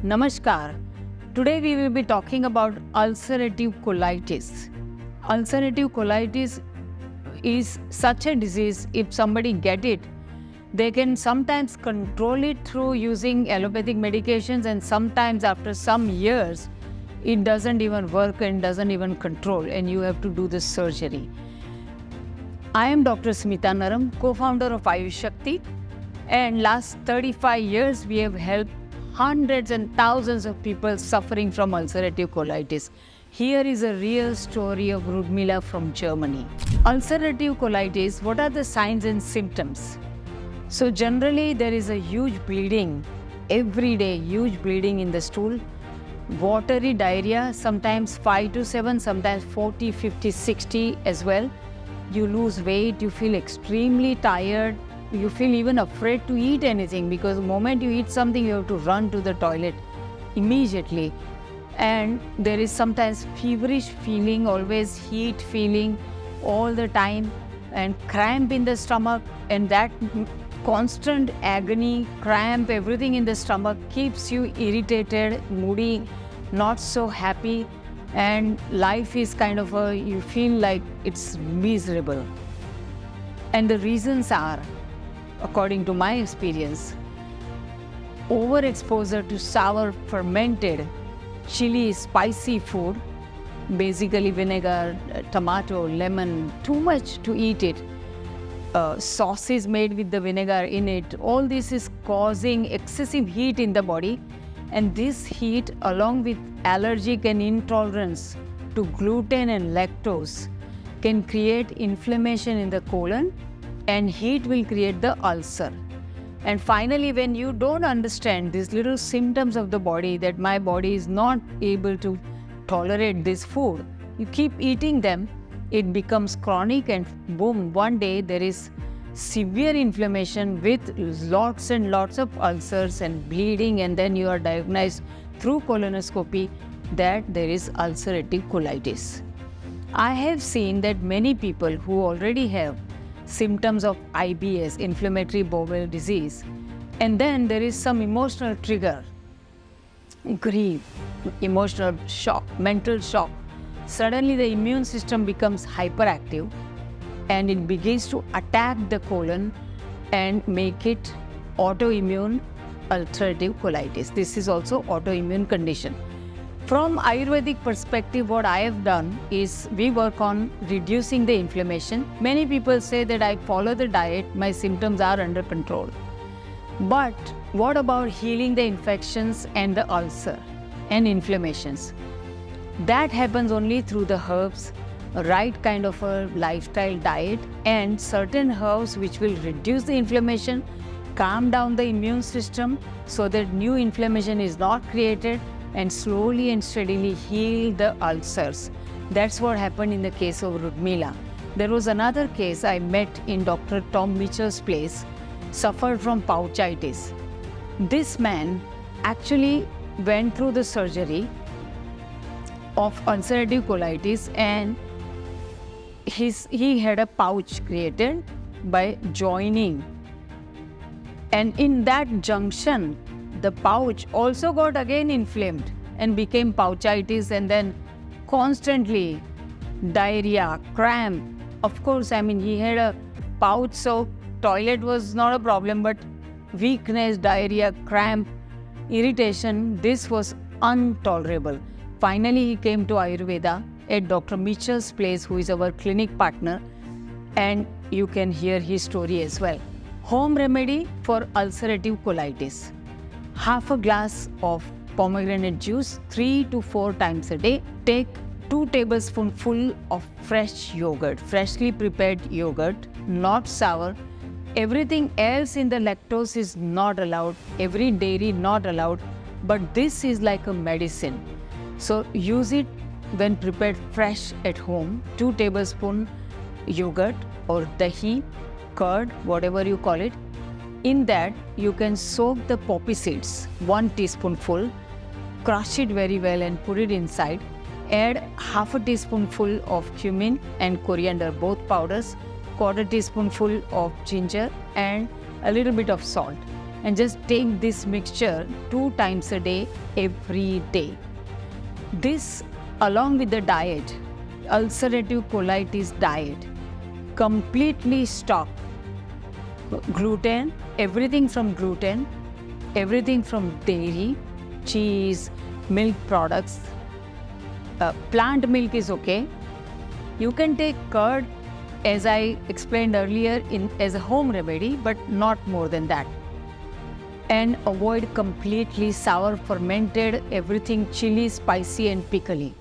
Namaskar. Today we will be talking about ulcerative colitis. Ulcerative colitis is such a disease, if somebody get it, they can sometimes control it through using allopathic medications, and sometimes after some years it doesn't even work and doesn't even control, and you have to do the surgery. I am Dr. Smita Naram, co-founder of Ayush Shakti, and last 35 years we have helped hundreds and thousands of people suffering from ulcerative colitis. Here is a real story of Rudmila from Germany. Ulcerative colitis, what are the signs and symptoms? So generally there is a huge bleeding, every day huge bleeding in the stool, watery diarrhea, sometimes 5 to 7, sometimes 40, 50, 60 as well. You lose weight, you feel extremely tired, you feel even afraid to eat anything, because the moment you eat something you have to run to the toilet immediately. And there is sometimes feverish feeling, always heat feeling all the time, and cramp in the stomach, and that constant agony, cramp, everything in the stomach keeps you irritated, moody, not so happy, and life is kind of you feel like it's miserable. And the reasons are, according to my experience, overexposure to sour, fermented, chili, spicy food, basically vinegar, tomato, lemon, too much to eat it, sauces made with the vinegar in it, all this is causing excessive heat in the body, and this heat along with allergic and intolerance to gluten and lactose can create inflammation in the colon, and heat will create the ulcer. And finally, when you don't understand these little symptoms of the body, that my body is not able to tolerate this food, you keep eating them, it becomes chronic, and boom, one day there is severe inflammation with lots and lots of ulcers and bleeding, and then you are diagnosed through colonoscopy that there is ulcerative colitis. I have seen that many people who already have symptoms of IBS, inflammatory bowel disease, and then there is some emotional trigger, grief, emotional shock, mental shock. Suddenly the immune system becomes hyperactive and it begins to attack the colon and make it autoimmune ulcerative colitis. This is also autoimmune condition. From Ayurvedic perspective, what I have done is we work on reducing the inflammation. Many people say that I follow the diet, my symptoms are under control. But what about healing the infections and the ulcer and inflammations? That happens only through the herbs, right kind of a lifestyle diet, and certain herbs which will reduce the inflammation, calm down the immune system so that new inflammation is not created, and slowly and steadily heal the ulcers. That's what happened in the case of Rudmila. There was another case I met in Dr. Tom Mitchell's place, suffered from pouchitis. This man actually went through the surgery of ulcerative colitis, and he had a pouch created by joining, and in that junction the pouch also got again inflamed and became pouchitis, and then constantly diarrhea, cramp. Of course, I mean, he had a pouch, so toilet was not a problem, but weakness, diarrhea, cramp, irritation, this was intolerable. Finally, he came to Ayurveda at Dr. Mitchell's place, who is our clinic partner, and you can hear his story as well. Home remedy for ulcerative colitis: half a glass of pomegranate juice 3 to 4 times a day. Take 2 tablespoonfuls of fresh yogurt, freshly prepared yogurt, not sour. Everything else in the lactose is not allowed, every dairy not allowed, but this is like a medicine. So use it when prepared fresh at home. 2 tablespoons yogurt or dahi, curd, whatever you call it. In that, you can soak the poppy seeds, 1 teaspoonful, crush it very well and put it inside. Add half a teaspoonful of cumin and coriander, both powders, 1/4 teaspoonful of ginger, and a little bit of salt. and just take this mixture 2 times a day, every day. This, along with the diet, ulcerative colitis diet, completely stop gluten, everything from dairy, cheese, milk products. Plant milk is okay. You can take curd, as I explained earlier, as a home remedy, but not more than that. And avoid completely sour, fermented, everything chili, spicy and pickly.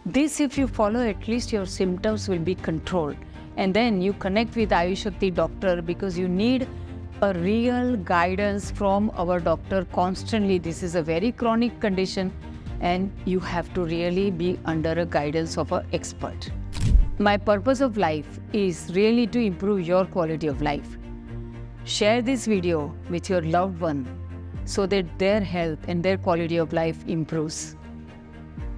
This, if you follow, at least your symptoms will be controlled. And then you connect with Ayush Shakti doctor, because you need a real guidance from our doctor constantly. This is a very chronic condition and you have to really be under a guidance of an expert. My purpose of life is really to improve your quality of life. Share this video with your loved one so that their health and their quality of life improves.